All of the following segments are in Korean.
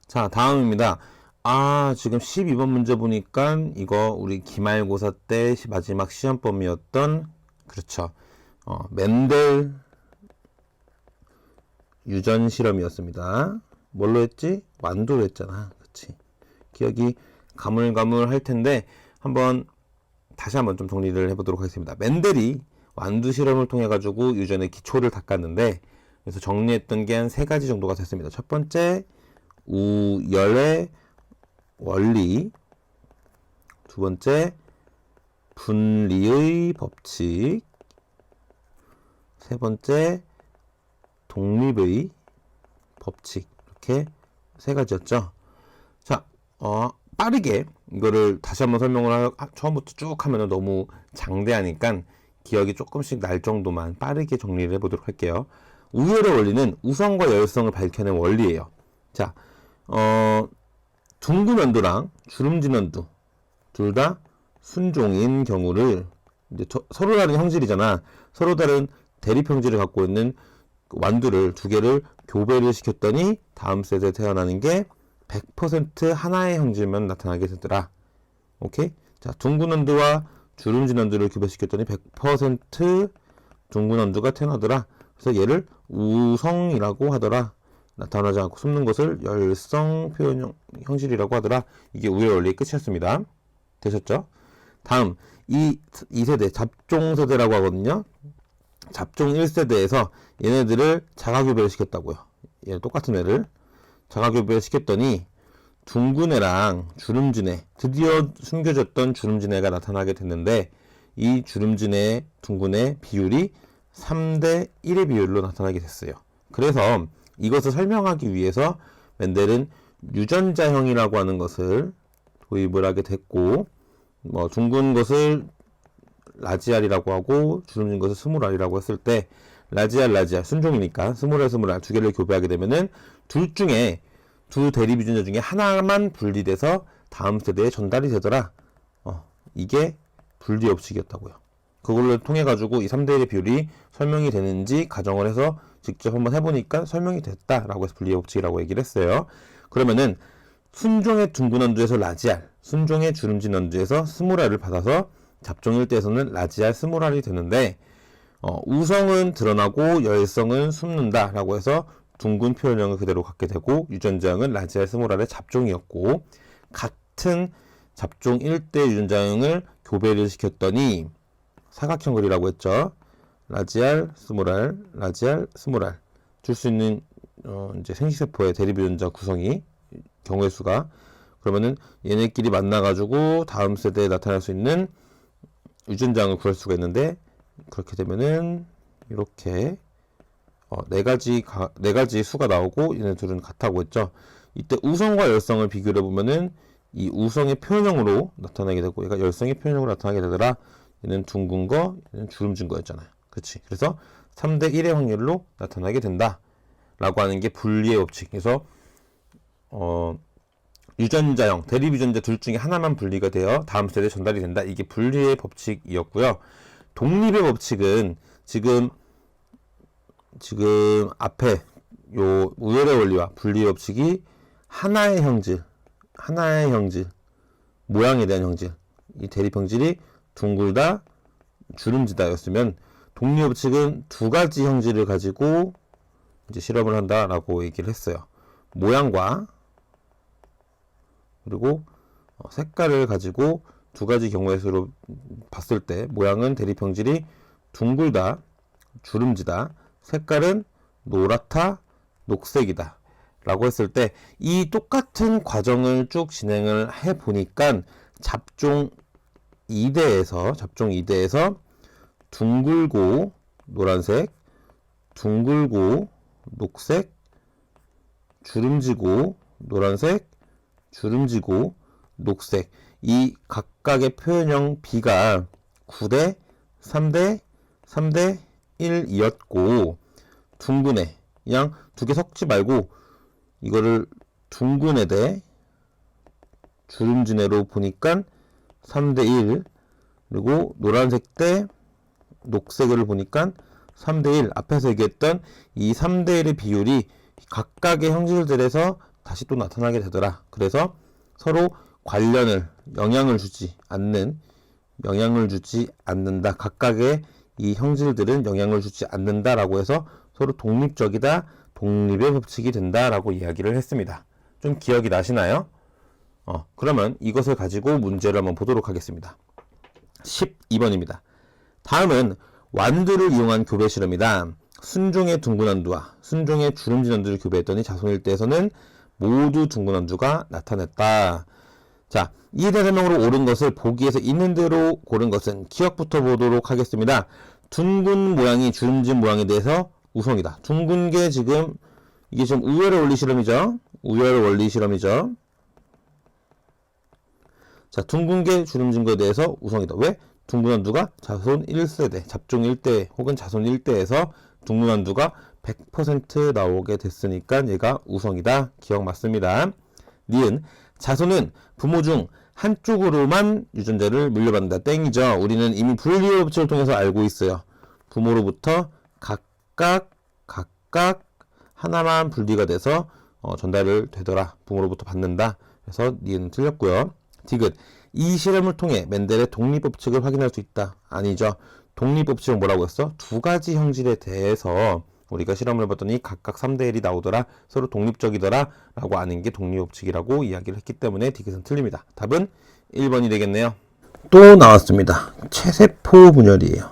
자, 다음입니다. 지금 12번 문제 보니까 이거 우리 기말고사 때 마지막 시험범위였던, 그렇죠. 멘델 유전 실험이었습니다. 뭘로 했지? 완도로 했잖아. 그치. 기억이 가물가물 할 텐데, 다시 한번 좀 정리를 해보도록 하겠습니다. 멘델이 완두 실험을 통해 가지고 유전의 기초를 닦았는데, 그래서 정리했던 게 한 3가지 정도가 됐습니다. 첫 번째, 우열의 원리. 두 번째, 분리의 법칙. 세 번째, 독립의 법칙. 이렇게 3가지였죠. 자, 빠르게 이거를 다시 한번 처음부터 쭉 하면 너무 장대하니까 기억이 조금씩 날 정도만 빠르게 정리를 해보도록 할게요. 우열의 원리는 우성과 열성을 밝혀낸 원리예요. 자, 둥근 원두랑 주름진 원두 둘 다 순종인 경우를 이제 서로 다른 형질이잖아. 서로 다른 대립 형질을 갖고 있는 완두를 2개를 교배를 시켰더니 다음 세대에 태어나는 게 100% 하나의 형질만 나타나게 되더라. 오케이? 자, 둥근 원두와 주름진 원두를 교배시켰더니 100% 둥근 원두가 태어나더라. 그래서 얘를 우성이라고 하더라. 나타나지 않고 숨는 것을 열성 표현 형질이라고 하더라. 이게 우열 원리의 끝이었습니다. 되셨죠? 다음, 이 세대, 잡종 세대라고 하거든요. 잡종 1세대에서 얘네들을 자가교배를 시켰다고요. 얘 똑같은 애를 자가교배를 시켰더니 둥근 애랑 주름진 애, 드디어 숨겨졌던 주름진 애가 나타나게 됐는데, 이 주름진 애, 둥근 애 비율이 3대 1의 비율로 나타나게 됐어요. 그래서 이것을 설명하기 위해서 멘델은 유전자형이라고 하는 것을 도입을 하게 됐고, 둥근 것을 라지알이라고 하고 주름진 것을 스몰알이라고 했을 때, 라지알 순종이니까 스몰알 2개를 교배하게 되면은 둘 중에 두 대립 유전자 중에 하나만 분리돼서 다음 세대에 전달이 되더라. 이게 분리 법칙이었다고요. 그걸로 통해 가지고 이 3대 1의 비율이 설명이 되는지 가정을 해서 직접 한번 해보니까 설명이 됐다라고 해서 분리 법칙이라고 얘기를 했어요. 그러면은 순종의 둥근 원두에서 라지알, 순종의 주름진 원두에서 스몰알을 받아서 잡종 1대에서는 라지알 스몰알이 되는데, 우성은 드러나고 열성은 숨는다라고 해서 둥근 표현형을 그대로 갖게 되고, 유전자형은 라지알 스몰알의 잡종이었고, 같은 잡종 1대 유전자형을 교배를 시켰더니 사각형 그리라고 했죠. 라지알 스몰알 줄 수 있는 이제 생식세포의 대립 유전자 구성이 경우의 수가, 그러면은 얘네끼리 만나가지고 다음 세대에 나타날 수 있는 유전자형을 구할 수가 있는데, 그렇게 되면은 이렇게 네 가지 수가 나오고 얘네 둘은 같다고 했죠. 이때 우성과 열성을 비교를 해보면은 이 우성의 표현형으로 나타나게 되고 얘가 열성의 표현형으로 나타나게 되더라. 얘는 둥근 거, 얘는 주름진 거였잖아요. 그치? 그래서 3대 1의 확률로 나타나게 된다 라고 하는 게 분리의 법칙. 그래서 유전자형, 대립 유전자 둘 중에 하나만 분리가 되어 다음 세대에 전달이 된다. 이게 분리의 법칙이었고요. 독립의 법칙은 지금 앞에 요 우열의 원리와 분리의 법칙이 하나의 형질, 모양에 대한 형질, 이 대립 형질이 둥글다, 주름지다 였으면, 독립의 법칙은 2가지 형질을 가지고 이제 실험을 한다라고 얘기를 했어요. 모양과 그리고 색깔을 가지고 2가지 경우의 수로 봤을 때 모양은 대립 형질이 둥글다, 주름지다, 색깔은 노랗다, 녹색이다 라고 했을 때, 이 똑같은 과정을 쭉 진행을 해 보니까 잡종 2대에서 둥글고 노란색, 둥글고 녹색, 주름지고 노란색, 주름지고 녹색, 이 각각의 표현형 B가 9대 3대 3대 1이었고, 둥근 애, 그냥 2개 섞지 말고 이거를 둥근 애 대 주름진 애로 보니까 3대 1, 그리고 노란색 대 녹색을 보니까 3대 1, 앞에서 얘기했던 이 3대 1의 비율이 각각의 형질들에서 다시 또 나타나게 되더라. 그래서 서로 관련을 영향을 주지 않는다. 각각의 이 형질들은 영향을 주지 않는다라고 해서 서로 독립적이다. 독립의 법칙이 된다라고 이야기를 했습니다. 좀 기억이 나시나요? 그러면 이것을 가지고 문제를 한번 보도록 하겠습니다. 12번입니다. 다음은 완두를 이용한 교배 실험이다. 순종의 둥근완두와 순종의 주름진 완두를 교배했더니 자손일대에서는 모두 둥근완두가 나타났다. 자, 이에 대한 설명으로 옳은 것을 보기에서 있는 대로 고른 것은 기억부터 보도록 하겠습니다. 둥근 모양이 주름진 모양에 대해서 우성이다. 둥근 게 지금 이게 지금 우열의 원리 실험이죠. 우열의 원리 실험이죠. 자, 둥근 게 주름진 거에 대해서 우성이다. 왜? 둥근 완두가 자손 1세대, 잡종 1대 혹은 자손 1대에서 둥근 완두가 100% 나오게 됐으니까 얘가 우성이다. 기억 맞습니다. 니은 자손은 부모 중 한쪽으로만 유전자를 물려받는다. 땡이죠. 우리는 이미 분리 법칙을 통해서 알고 있어요. 부모로부터 각각 하나만 분리가 돼서 전달을 되더라. 부모로부터 받는다. 그래서 니은 틀렸고요. 디귿 이 실험을 통해 멘델의 독립법칙을 확인할 수 있다. 아니죠. 독립법칙은 뭐라고 했어? 두 가지 형질에 대해서 우리가 실험을 해봤더니 각각 3대 1이 나오더라. 서로 독립적이더라. 라고 아는 게 독립법칙이라고 이야기를 했기 때문에 디귿은 틀립니다. 답은 1번이 되겠네요. 또 나왔습니다. 체세포 분열이에요.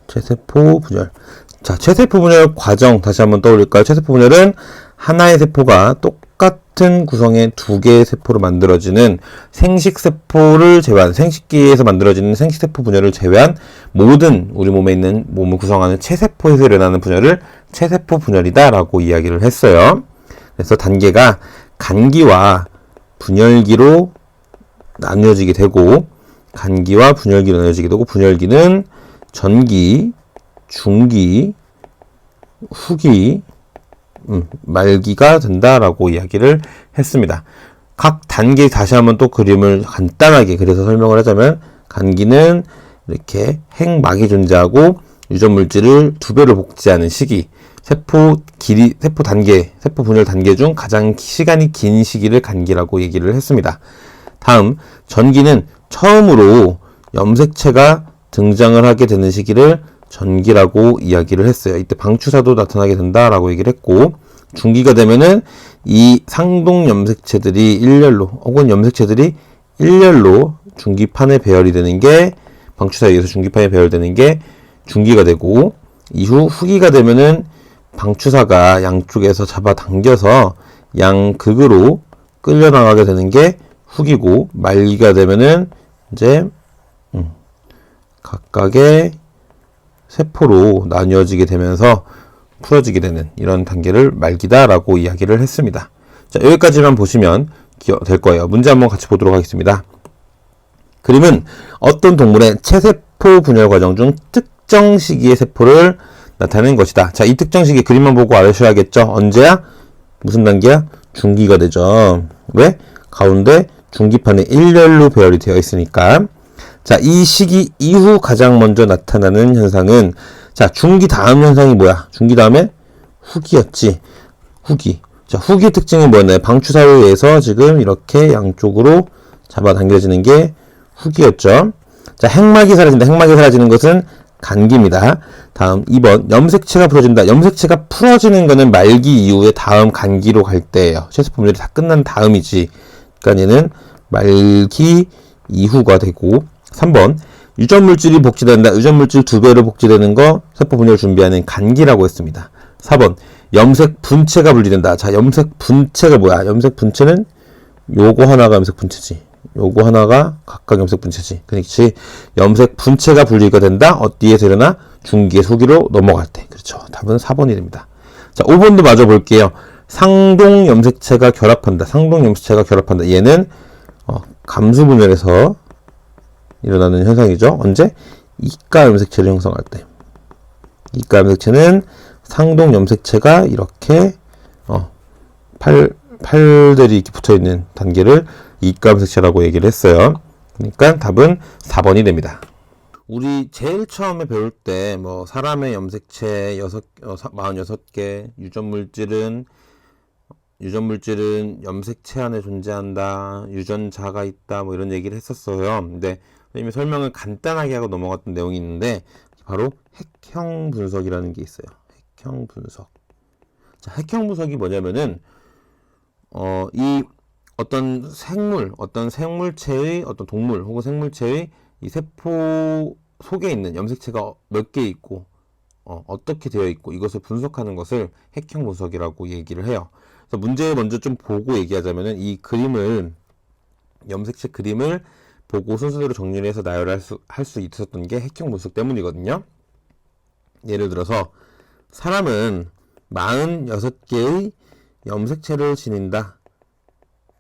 체세포 분열. 자, 체세포 분열 과정 다시 한번 떠올릴까요? 체세포 분열은 하나의 세포가 똑같은 구성의 두 개의 세포로 만들어지는 생식세포를 제외한, 생식기에서 만들어지는 생식세포 분열을 제외한 모든 우리 몸에 있는 몸을 구성하는 체세포에서 일어나는 분열을 체세포 분열이다 라고 이야기를 했어요. 그래서 단계가 간기와 분열기로 나뉘어지게 되고, 간기와 분열기로 나뉘어지게 되고, 분열기는 전기, 중기, 후기, 말기가 된다라고 이야기를 했습니다. 각 단계 다시 한번 또 그림을 간단하게 그려서 설명을 하자면, 간기는 이렇게 핵막이 존재하고 유전물질을 2배로 복제하는 시기, 세포 길이, 세포 분열 단계 중 가장 시간이 긴 시기를 간기라고 얘기를 했습니다. 다음, 전기는 처음으로 염색체가 등장을 하게 되는 시기를 전기라고 이야기를 했어요. 이때 방추사도 나타나게 된다라고 얘기를 했고, 중기가 되면은 이 상동 염색체들이 일렬로 혹은 염색체들이 일렬로 중기판에 배열이 되는 게, 방추사에 의해서 중기판에 배열되는 게 중기가 되고, 이후 후기가 되면은 방추사가 양쪽에서 잡아당겨서 양극으로 끌려나가게 되는 게 후기고, 말기가 되면은 이제 각각의 세포로 나뉘어지게 되면서 풀어지게 되는 이런 단계를 말기다라고 이야기를 했습니다. 자, 여기까지만 보시면 될 거예요. 문제 한번 같이 보도록 하겠습니다. 그림은 어떤 동물의 체세포 분열 과정 중 특정 시기의 세포를 나타내는 것이다. 자, 이 특정 시기 그림만 보고 알으셔야겠죠. 언제야? 무슨 단계야? 중기가 되죠. 왜? 가운데 중기판에 일렬로 배열이 되어 있으니까. 자, 이 시기 이후 가장 먼저 나타나는 현상은, 자, 중기 다음 현상이 뭐야? 중기 다음에 후기였지. 후기. 자, 후기의 특징이 뭐였나요? 방추사에 의해서 지금 이렇게 양쪽으로 잡아당겨지는 게 후기였죠. 자, 핵막이 사라진다. 핵막이 사라지는 것은 간기입니다. 다음 2번, 염색체가 풀어진다. 염색체가 풀어지는 거는 말기 이후에 다음 간기로 갈 때예요. 체세포 분열이 다 끝난 다음이지. 그러니까 얘는 말기 이후가 되고. 3번, 유전물질이 복제된다. 유전물질 2배로 복제되는 거 세포 분열 준비하는 간기라고 했습니다. 4번, 염색 분체가 분리된다. 자, 염색 분체가 뭐야? 염색 분체는 요거 하나가 염색 분체지. 요거 하나가 각각 염색 분체지. 그렇지. 염색 분체가 분리가 된다. 어디에서 일어나? 중기에서 후기로 넘어갈 때. 그렇죠. 답은 4번이 됩니다. 자, 5번도 마저 볼게요. 상동 염색체가 결합한다. 상동 염색체가 결합한다. 얘는 감수 분열에서 일어나는 현상이죠. 언제? 이가 염색체를 형성할 때. 이가 염색체는 상동 염색체가 이렇게 팔들이 이렇게 붙어있는 단계를 이가 염색체라고 얘기를 했어요. 그러니까 답은 4번이 됩니다. 우리 제일 처음에 배울 때 사람의 염색체 46개, 유전물질은 유전물질은 염색체 안에 존재한다, 유전자가 있다, 뭐 이런 얘기를 했었어요. 근데 선생님이 설명을 간단하게 하고 넘어갔던 내용이 있는데 바로 핵형 분석이라는 게 있어요. 핵형 분석. 자, 핵형 분석이 뭐냐면은 이 어떤 생물, 어떤 생물체의 어떤 동물 혹은 생물체의 이 세포 속에 있는 염색체가 몇 개 있고 어떻게 되어 있고 이것을 분석하는 것을 핵형 분석이라고 얘기를 해요. 그래서 문제 먼저 좀 보고 얘기하자면은 이 그림을 염색체 그림을 보고 순서대로 정리를 해서 나열할 수 있었던 게 핵형 분석 때문이거든요. 예를 들어서 사람은 46개의 염색체를 지닌다.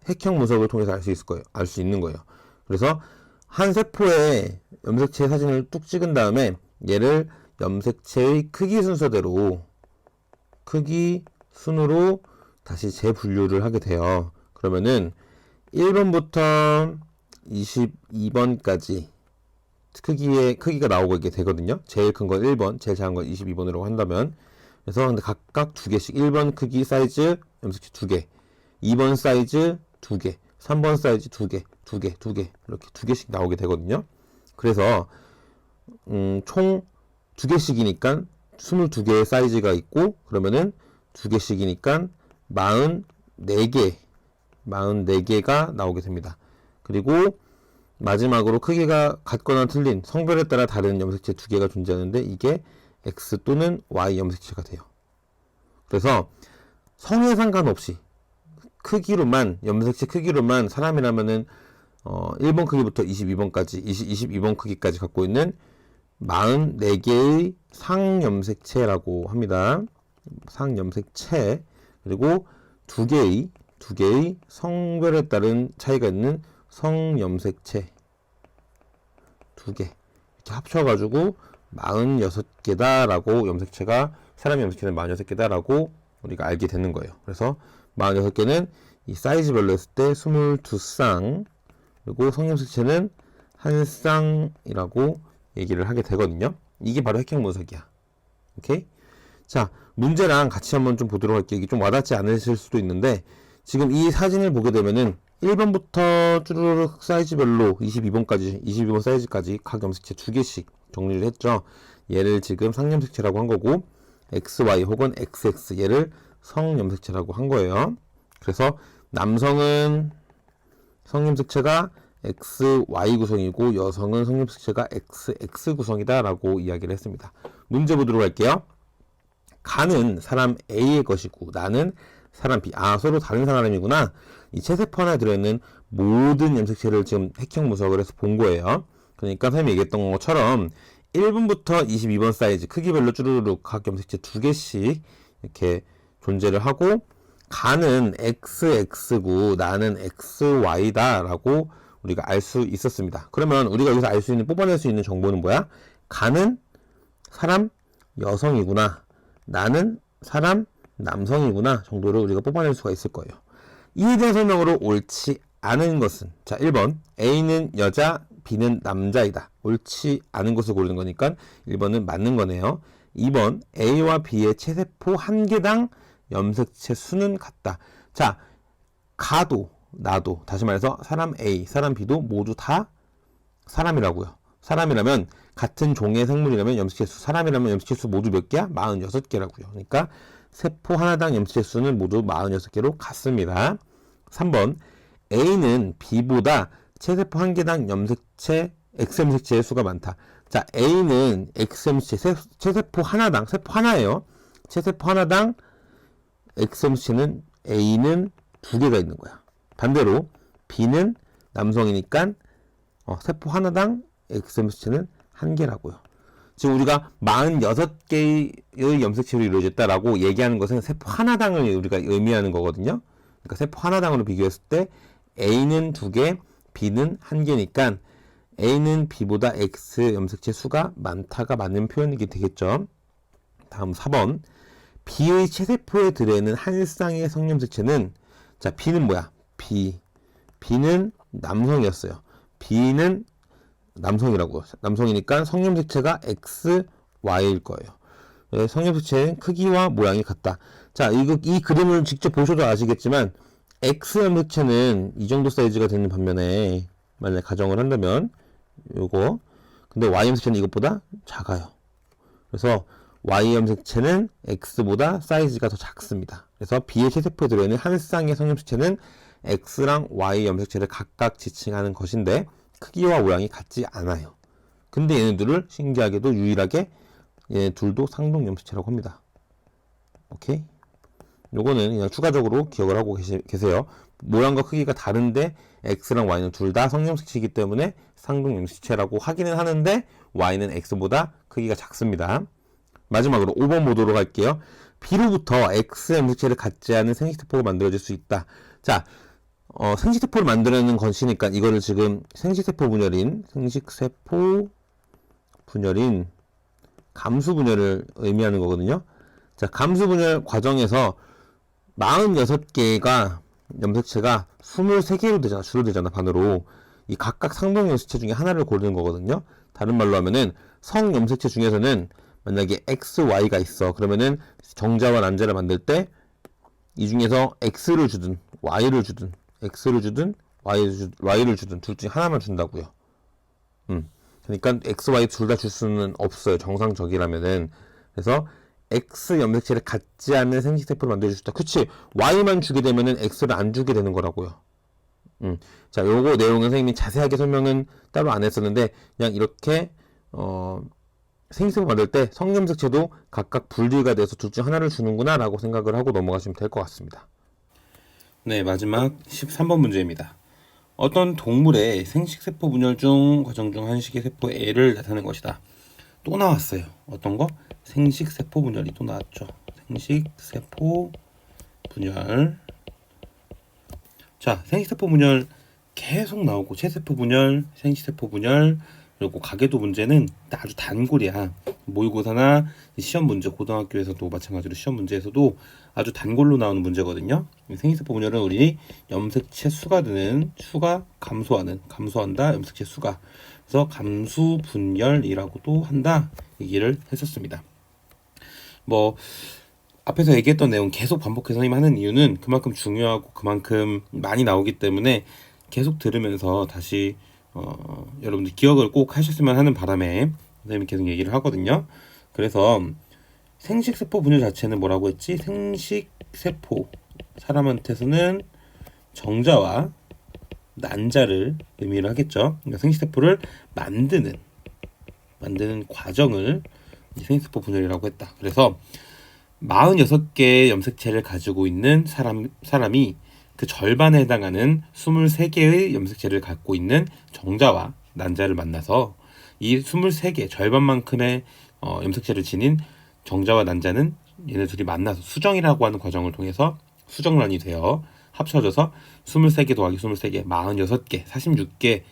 핵형 분석을 통해서 알 수 있을 거예요. 알 수 있는 거예요. 그래서 한 세포의 염색체 사진을 뚝 찍은 다음에 얘를 염색체의 크기 순서대로 크기 순으로 다시 재분류를 하게 돼요. 그러면은 1번부터 22번까지 크기가 나오고 있게 되거든요. 제일 큰 건 1번, 제일 작은 건 22번이라고 한다면. 그래서 근데 각각 2개씩 1번 크기 사이즈 염색체 2개, 2번 사이즈 2개, 3번 사이즈 2개, 2개, 2개 이렇게 2개씩 나오게 되거든요. 그래서 총 2개씩이니까 22개의 사이즈가 있고 그러면은 2개씩이니까 44개가 나오게 됩니다. 그리고 마지막으로 크기가 같거나 틀린 성별에 따라 다른 염색체 2개가 존재하는데 이게 X 또는 Y 염색체가 돼요. 그래서 성에 상관없이 크기로만 염색체 크기로만 사람이라면은 1번 크기부터 22번까지 22번 크기까지 갖고 있는 44개의 상염색체라고 합니다. 상염색체. 그리고 2개의 성별에 따른 차이가 있는 성염색체 2개 이렇게 합쳐가지고 46개다라고 사람의 염색체는 46개다라고 우리가 알게 되는 거예요. 그래서 46개는 이 사이즈별로 했을 때 22쌍 그리고 성염색체는 1쌍이라고 얘기를 하게 되거든요. 이게 바로 핵형 분석이야. 오케이? 자, 문제랑 같이 한번 좀 보도록 할게요. 이게 좀 와닿지 않으실 수도 있는데 지금 이 사진을 보게 되면은 1번부터 쭈루룩 사이즈별로 22번 사이즈까지 각 염색체 2개씩 정리를 했죠. 얘를 지금 상염색체라고 한 거고 XY 혹은 XX 얘를 성염색체라고 한 거예요. 그래서 남성은 성염색체가 XY 구성이고 여성은 성염색체가 XX 구성이다 라고 이야기를 했습니다. 문제 보도록 할게요. 간은 사람 A의 것이고 나는 사람 B. 서로 다른 사람이구나. 이 체세포 하나에 들어있는 모든 염색체를 지금 핵형 분석을 해서 본 거예요. 그러니까 선생님이 얘기했던 것처럼 1번부터 22번 사이즈 크기별로 쭈루룩 각 염색체 2개씩 이렇게 존재를 하고 간은 XX고 나는 XY다 라고 우리가 알 수 있었습니다. 그러면 우리가 여기서 알 수 있는 뽑아낼 수 있는 정보는 뭐야? 간은 사람 여성이구나. 나는 사람 남성이구나 정도를 우리가 뽑아낼 수가 있을 거예요. 이에 대한 설명으로 옳지 않은 것은 자 1번 A는 여자 B는 남자이다. 옳지 않은 것을 고르는 거니까 1번은 맞는 거네요. 2번 A와 B의 체세포 한 개당 염색체 수는 같다. 자 가도 나도 다시 말해서 사람 A 사람 B도 모두 다 사람이라고요. 사람이라면 같은 종의 생물이라면 염색체 수 사람이라면 염색체 수 모두 몇 개야? 46개라고요. 그러니까 세포 하나당 염색체 수는 모두 46개로 같습니다. 3번 A는 B보다 체세포 한 개당 염색체 X염색체의 수가 많다. 자 A는 X염색체 체세포 하나당 세포 하나예요. 체세포 하나당 X염색체는 A는 2개가 있는 거야. 반대로 B는 남성이니까 세포 하나당 X염색체는 1개라고요. 지금 우리가 46개의 염색체로 이루어졌다라고 얘기하는 것은 세포 하나당을 우리가 의미하는 거거든요. 그러니까 세포 하나당으로 비교했을 때 A는 2개, B는 1개니까 A는 B보다 X 염색체 수가 많다가 맞는 표현이 되겠죠. 다음 4번 B의 체세포에 들어있는 한 쌍의 성염색체는 자 B는 뭐야? B는 남성이었어요. B는 남성이라고. 남성이니까 성염색체가 XY일 거예요. 성염색체는 크기와 모양이 같다. 자, 이 그림을 직접 보셔도 아시겠지만 X 염색체는 이 정도 사이즈가 되는 반면에 만약에 가정을 한다면 요거 근데 Y 염색체는 이것보다 작아요. 그래서 Y 염색체는 X보다 사이즈가 더 작습니다. 그래서 B의 체세포에 들어있는 한 쌍의 성염색체는 X랑 Y 염색체를 각각 지칭하는 것인데 크기와 모양이 같지 않아요. 근데 얘네들을 신기하게도 유일하게 얘네 둘도 상동 염색체라고 합니다. 오케이? 요거는 그냥 추가적으로 기억을 하고 계세요. 모양과 크기가 다른데 X랑 Y는 둘 다 성염색체이기 때문에 상동 염색체라고 하기는 하는데 Y는 X보다 크기가 작습니다. 마지막으로 5번 보도록 할게요. B로부터 X 염색체를 갖지 않은 생식세포가 만들어질 수 있다. 자, 생식세포를 만들어내는 것이니까 이거를 지금 생식세포 분열인 감수 분열을 의미하는 거거든요. 자, 감수 분열 과정에서 46개가 염색체가 23개로 줄어들잖아, 반으로. 이 각각 상동 염색체 중에 하나를 고르는 거거든요. 다른 말로 하면은 성 염색체 중에서는 만약에 X, Y가 있어. 그러면은 정자와 난자를 만들 때 이 중에서 X를 주든 Y를 주든 X를 주든 Y를 주든 둘 중에 하나만 준다고요. 그러니까 X, Y 둘 다 줄 수는 없어요. 정상적이라면은. 그래서 X 염색체를 갖지 않는 생식세포를 만들어줄 수 있다. 그치? Y만 주게 되면은 X를 안 주게 되는 거라고요. 자, 요거 내용은 선생님이 자세하게 설명은 따로 안 했었는데 그냥 이렇게 생식세포 만들 때 성염색체도 각각 분리가 돼서 둘 중 하나를 주는구나 라고 생각을 하고 넘어가시면 될 것 같습니다. 네, 마지막 13번 문제입니다. 어떤 동물의 생식세포 분열 중 과정 중 한 식의 세포의 애를 나타낸 것이다. 또 나왔어요. 어떤 거? 생식세포 분열이 또 나왔죠. 생식세포 분열. 자, 생식세포 분열 계속 나오고 체세포 분열, 생식세포 분열, 그리고 가계도 문제는 아주 단골이야. 모의고사나 시험 문제, 고등학교에서도 마찬가지로 시험 문제에서도 아주 단골로 나오는 문제거든요. 생식세포 분열은 우리 염색체 수가 드는 수가 감소한다 염색체 수가. 그래서 감수 분열이라고도 한다 얘기를 했었습니다. 뭐 앞에서 얘기했던 내용 계속 반복해서 선생님 하는 이유는 그만큼 중요하고 그만큼 많이 나오기 때문에 계속 들으면서 다시 여러분들 기억을 꼭 하셨으면 하는 바람에 선생님이 계속 얘기를 하거든요. 그래서 생식세포 분열 자체는 뭐라고 했지? 생식세포, 사람한테서는 정자와 난자를 의미를 하겠죠. 그러니까 생식세포를 만드는 과정을 생식세포 분열이라고 했다. 그래서 46개의 염색체를 가지고 있는 사람이 그 절반에 해당하는 23개의 염색체를 갖고 있는 정자와 난자를 만나서 이 23개 절반만큼의 염색체를 지닌 정자와 난자는 얘네들이 만나서 수정이라고 하는 과정을 통해서 수정란이 되어 합쳐져서 23개 더하기 23개 46개 46개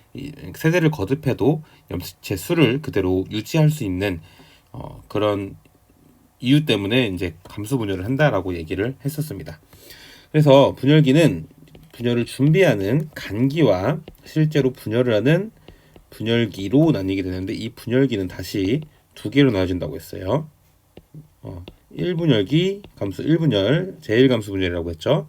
세대를 거듭해도 염색체 수를 그대로 유지할 수 있는 그런 이유 때문에 이제 감수 분열을 한다라고 얘기를 했었습니다. 그래서 분열기는 분열을 준비하는 간기와 실제로 분열을 하는 분열기로 나뉘게 되는데 이 분열기는 다시 두 개로 나눠진다고 했어요. 1분열기, 감수 1분열, 제1감수 분열이라고 했죠.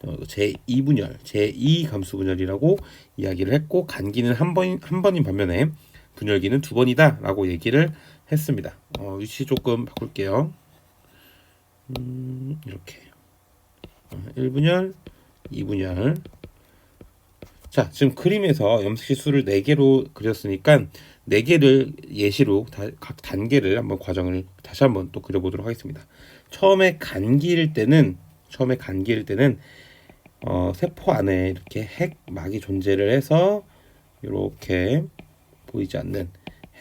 제2분열, 제2감수 분열이라고 이야기를 했고 간기는 한 번인 반면에 분열기는 두 번이다 라고 얘기를 했습니다. 위치 조금 바꿀게요. 이렇게 1분열, 2분열. 자, 지금 그림에서 염색체 수를 4개로 그렸으니까 4개를 예시로 각 단계를 한번 과정을 다시 한번 또 그려보도록 하겠습니다. 처음에 간기일 때는 세포 안에 이렇게 핵막이 존재를 해서 이렇게 보이지 않는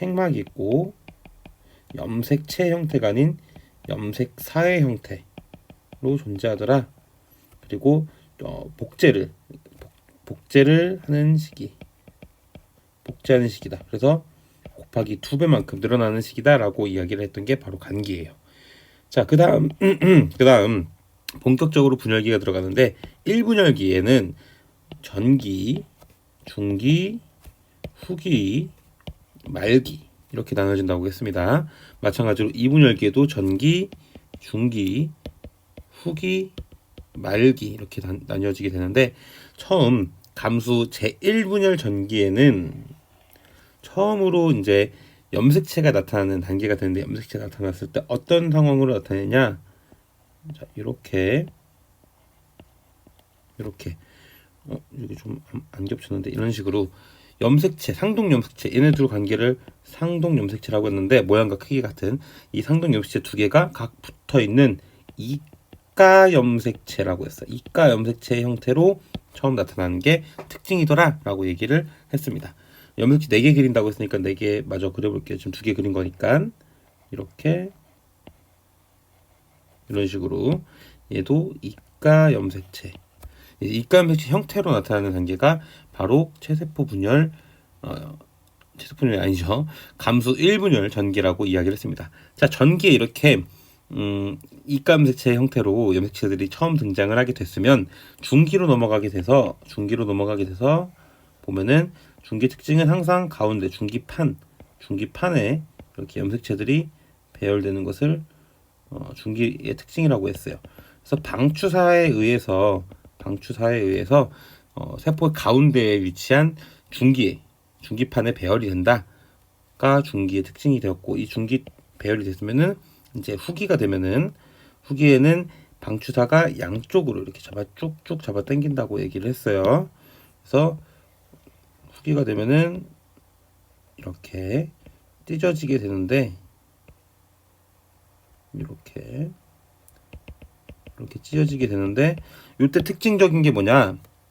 핵막이 있고 염색체 형태가 아닌 염색사의 형태로 존재하더라. 그리고 복제를 하는 시기, 복제하는 시기다. 그래서 곱하기 2배만큼 늘어나는 시기다라고 이야기를 했던 게 바로 간기예요. 자, 그다음 본격적으로 분열기가 들어가는데 1분열기에는 전기, 중기, 후기, 말기 이렇게 나눠진다고 했습니다. 마찬가지로 2분열기에도 전기, 중기, 후기, 말기 이렇게 나뉘어지게 되는데, 처음 감수 제1분열 전기에는 처음으로 이제 염색체가 나타나는 단계가 되는데, 염색체가 나타났을 때 어떤 상황으로 나타내냐? 자, 이렇게 여기 좀 안 겹쳤는데, 이런 식으로 염색체, 상동 염색체, 얘네 둘 관계를 상동 염색체라고 했는데, 모양과 크기 같은 이 상동 염색체 두 개가 각 붙어 있는 이가 염색체라고 했어. 이가 염색체 형태로 처음 나타나는 게 특징이더라라고 얘기를 했습니다. 염색체 4개 그린다고 했으니까 4개 마저 그려볼게요. 지금 2개 그린 거니까 이렇게, 이런 식으로 얘도 이가 염색체. 이가 염색체 형태로 나타나는 단계가 바로 체세포 분열, 체세포 분열이 아니죠. 감수 1분열 전기라고 이야기를 했습니다. 자, 전기에 이렇게 이가 염색체 형태로 염색체들이 처음 등장을 하게 됐으면 중기로 넘어가게 돼서 보면은 중기 특징은 항상 가운데 중기판에 이렇게 염색체들이 배열되는 것을 중기의 특징이라고 했어요. 그래서 방추사에 의해서 세포 가운데에 위치한 중기판에 배열이 된다가 중기의 특징이 되었고, 이 중기 배열이 됐으면은 이제 후기에는 방추사가 양쪽으로 이렇게 쭉쭉 잡아 당긴다고 얘기를 했어요. 그래서 후기가 되면은 이렇게 찢어지게 되는데, 이렇게 찢어지게 되는데, 이때 특징적인 게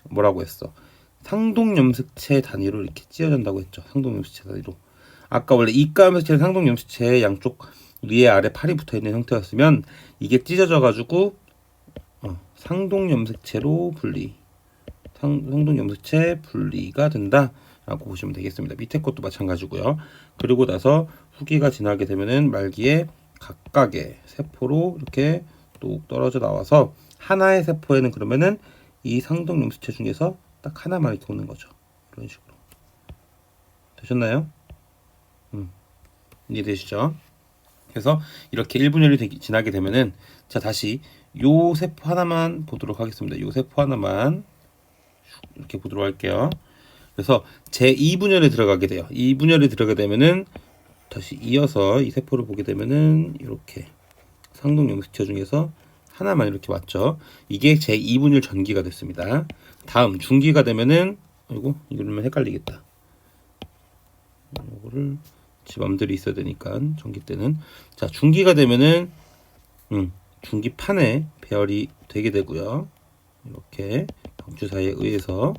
뭐라고 했어? 상동 염색체 단위로 이렇게 찢어진다고 했죠. 상동 염색체 단위로. 아까 원래 이가 염색체는 상동 염색체의 양쪽 위에 아래 팔이 붙어 있는 형태였으면, 이게 찢어져 가지고 상동 염색체로 상동 염색체 분리가 된다라고 보시면 되겠습니다. 밑에 것도 마찬가지고요. 그리고 나서 후기가 지나게 되면은 말기에 각각의 세포로 이렇게 뚝 떨어져 나와서 하나의 세포에는 그러면은 이 상동 염색체 중에서 딱 하나만 이렇게 오는 거죠. 이런 식으로. 되셨나요? 이해되시죠? 그래서 이렇게 1분열이 지나게 되면은, 자, 다시 요 세포 하나만 보도록 하겠습니다. 요 세포 하나만 이렇게 보도록 할게요. 그래서 제2분열에 들어가게 돼요. 2분열에 들어가게 되면은 다시 이어서 이 세포를 보게 되면은 이렇게 상동 염색체 중에서 하나만 이렇게 왔죠. 이게 제2분열 전기가 됐습니다. 다음 중기가 되면은, 이거는 헷갈리겠다. 이거를 지 맘대로 있어야 되니까 전기 때는, 자, 중기가 되면은 중기판에 배열이 되게 되고요. 이렇게 방추사에 의해서.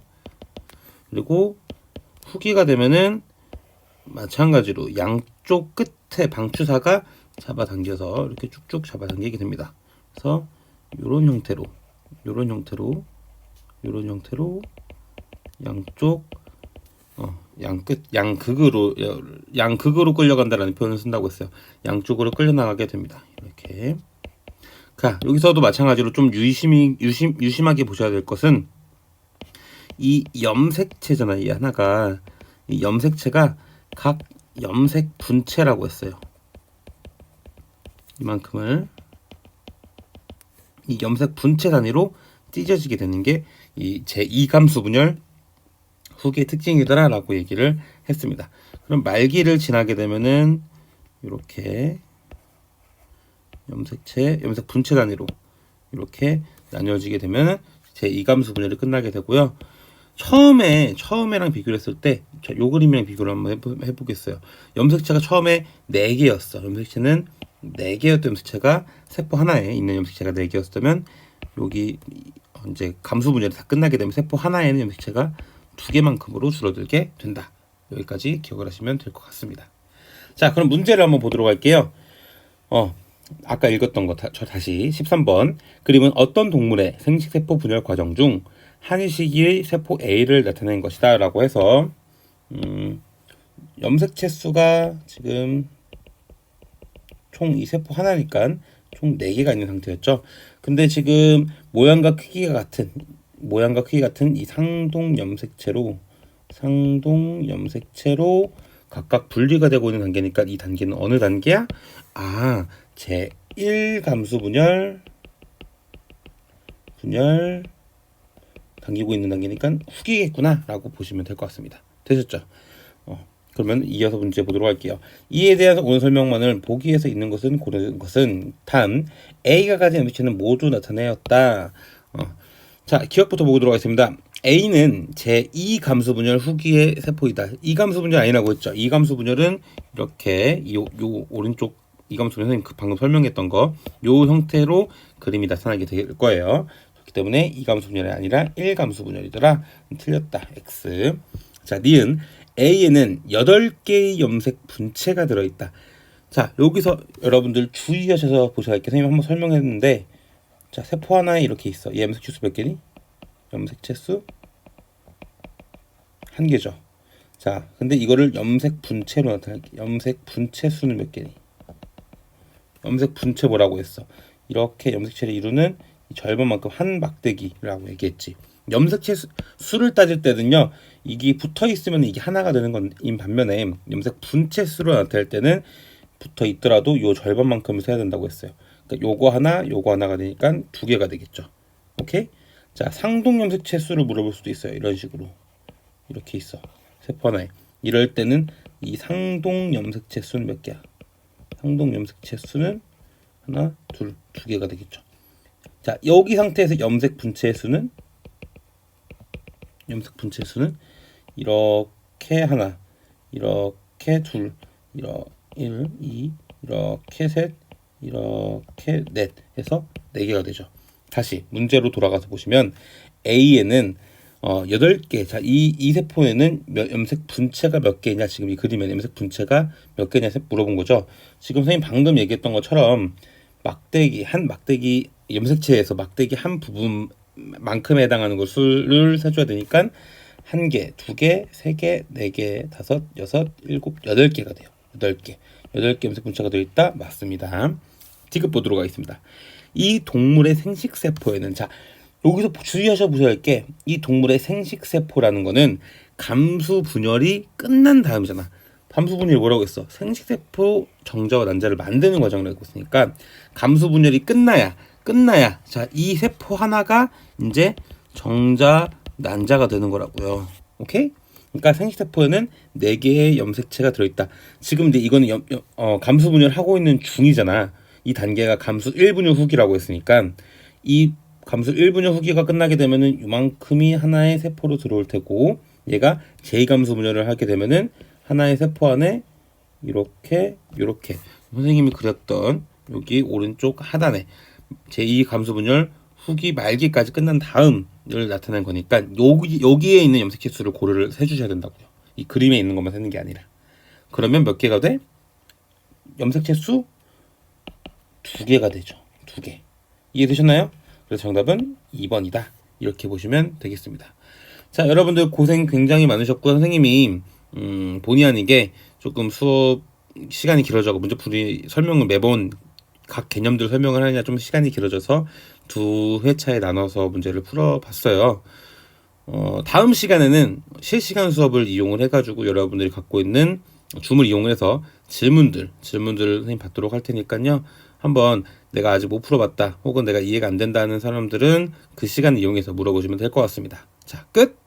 그리고 후기가 되면은 마찬가지로 양쪽 끝에 방추사가 잡아당겨서 이렇게 쭉쭉 잡아당기게 됩니다. 그래서 이런 형태로 양쪽 양극으로 끌려간다라는 표현을 쓴다고 했어요. 양쪽으로 끌려나가게 됩니다. 이렇게. 자, 여기서도 마찬가지로 좀 유심하게 보셔야 될 것은, 이 염색체잖아요. 이 하나가, 이 염색체가 각 염색 분체라고 했어요. 이만큼을 이 염색 분체 단위로 찢어지게 되는 게 이 제2감수 분열 후기의 특징이더라라고 얘기를 했습니다. 그럼 말기를 지나게 되면은 이렇게 염색 분체 단위로 이렇게 나뉘어지게 되면 제2감수 분열이 끝나게 되고요. 처음에랑 비교를 했을 때, 요 그림이랑 비교를 한번 해보겠어요. 염색체가 처음에 4개였어. 염색체는 4개였던 염색체가, 세포 하나에 있는 염색체가 4개였다면, 여기 이제 감수 분열이 다 끝나게 되면 세포 하나에는 염색체가 2개만큼으로 줄어들게 된다. 여기까지 기억을 하시면 될 것 같습니다. 자, 그럼 문제를 한번 보도록 할게요. 아까 읽었던 거 다시 13번. 그림은 어떤 동물의 생식세포 분열 과정 중 한 시기의 세포 A를 나타낸 것이다 라고 해서, 염색체 수가 지금 총 이 세포 하나니까 총 4개가 있는 상태였죠. 근데 지금 모양과 크기가 같은 이 상동 염색체로 각각 분리가 되고 있는 단계니까, 이 단계는 어느 단계야? 제1감수 분열 분열 당기고 있는 단계니까 후기겠구나 라고 보시면 될 것 같습니다. 되셨죠? 그러면 이어서 문제 보도록 할게요. 이에 대한 오늘 설명만을 보기에서 있는 것은 고른 것은 다음 A가 가진 MC는 모두 나타내었다. 자, 기억부터 보도록 하겠습니다. A는 제2 감수 분열 후기의 세포이다. 이 감수 분열 아니라고 했죠. 이 감수 분열은 이렇게 요 오른쪽 이 감수 분열 선생님 방금 설명했던 거 요 형태로 그림이 나타나게 될 거예요. 그렇기 때문에 이 감수 분열이 아니라 1 감수 분열이더라. 틀렸다. X. 자, 니은 A에는 8개의 염색 분체가 들어있다. 자, 여기서 여러분들 주의하셔서 보셔야 할 게 선생님 한번 설명했는데, 자, 세포 하나에 이렇게 있어. 얘 염색체 수 몇 개니? 염색체 수 1개죠. 자, 근데 이거를 염색 분체로 나타낼게. 염색 분체 수는 몇 개니? 염색 분체 뭐라고 했어? 이렇게 염색체를 이루는 이 절반만큼 한 막대기라고 얘기했지. 염색체 수를 따질 때는요, 이게 붙어 있으면 이게 하나가 되는 건인 반면에 염색 분체 수로 나타낼 때는 붙어 있더라도 요 절반만큼을 세야 된다고 했어요. 그러니까 요거 하나가 되니까 2개가 되겠죠. 오케이? 자, 상동 염색체 수를 물어볼 수도 있어요. 이런 식으로 이렇게 있어. 세포 하나에. 이럴 때는 이 상동 염색체 수는 몇 개야? 상동 염색체 수는 하나, 둘, 2개가 되겠죠. 자, 여기 상태에서 염색 분체 수는 이렇게 하나, 이렇게 둘, 이렇게 1, 2, 이렇게 셋, 이렇게 넷 해서 4개가 되죠. 다시 문제로 돌아가서 보시면 A에는 8개. 자, 이 세포에는 염색 분체가 몇 개냐, 지금 이 그림에 염색 분체가 몇 개냐 물어본 거죠. 지금 선생님 방금 얘기했던 것처럼 막대기 염색체에서 막대기 한 부분만큼에 해당하는 걸 수를 세줘야 되니까 1개, 2개, 3개, 4개, 5, 6, 7, 8개가 돼요. 8개 염색 분체가 들어있다. 맞습니다. D급 보도록 하겠습니다. 이 동물의 생식세포에는, 자, 여기서 주의하셔 보셔야 할 게, 이 동물의 생식세포라는 거는 감수 분열이 끝난 다음이잖아. 감수 분열이 뭐라고 했어? 생식세포 정자와 난자를 만드는 과정이라고 했으니까 감수 분열이 끝나야 자, 이 세포 하나가 이제 정자, 난자가 되는 거라고요. 오케이? 그러니까 생식세포에는 4개의 염색체가 들어있다. 지금 근데 이거는 감수 분열하고 있는 중이잖아. 이 단계가 감수 1분열 후기라고 했으니까 이 감수 1분열 후기가 끝나게 되면은 이만큼이 하나의 세포로 들어올 테고, 얘가 제2감수 분열을 하게 되면은 하나의 세포 안에 이렇게 선생님이 그렸던 여기 오른쪽 하단에 제2감수 분열 후기 말기까지 끝난 다음을 나타낸 거니까 여기에 있는 염색체 수를 고려를 해주셔야 된다고요. 이 그림에 있는 것만 세는 게 아니라. 그러면 몇 개가 돼? 염색체 수 2개가 되죠. 2개. 이해되셨나요? 그래서 정답은 2번이다. 이렇게 보시면 되겠습니다. 자, 여러분들 고생 굉장히 많으셨고, 선생님이 본의 아니게 조금 수업 시간이 길어져서 문제풀이 설명을 매번 각 개념들 설명을 하느냐 좀 시간이 길어져서 2회차에 나눠서 문제를 풀어봤어요. 다음 시간에는 실시간 수업을 이용을 해가지고 여러분들이 갖고 있는 줌을 이용해서 질문들을 선생님 받도록 할 테니까요. 한번 내가 아직 못 풀어봤다, 혹은 내가 이해가 안 된다는 사람들은 그 시간을 이용해서 물어보시면 될 것 같습니다. 자, 끝!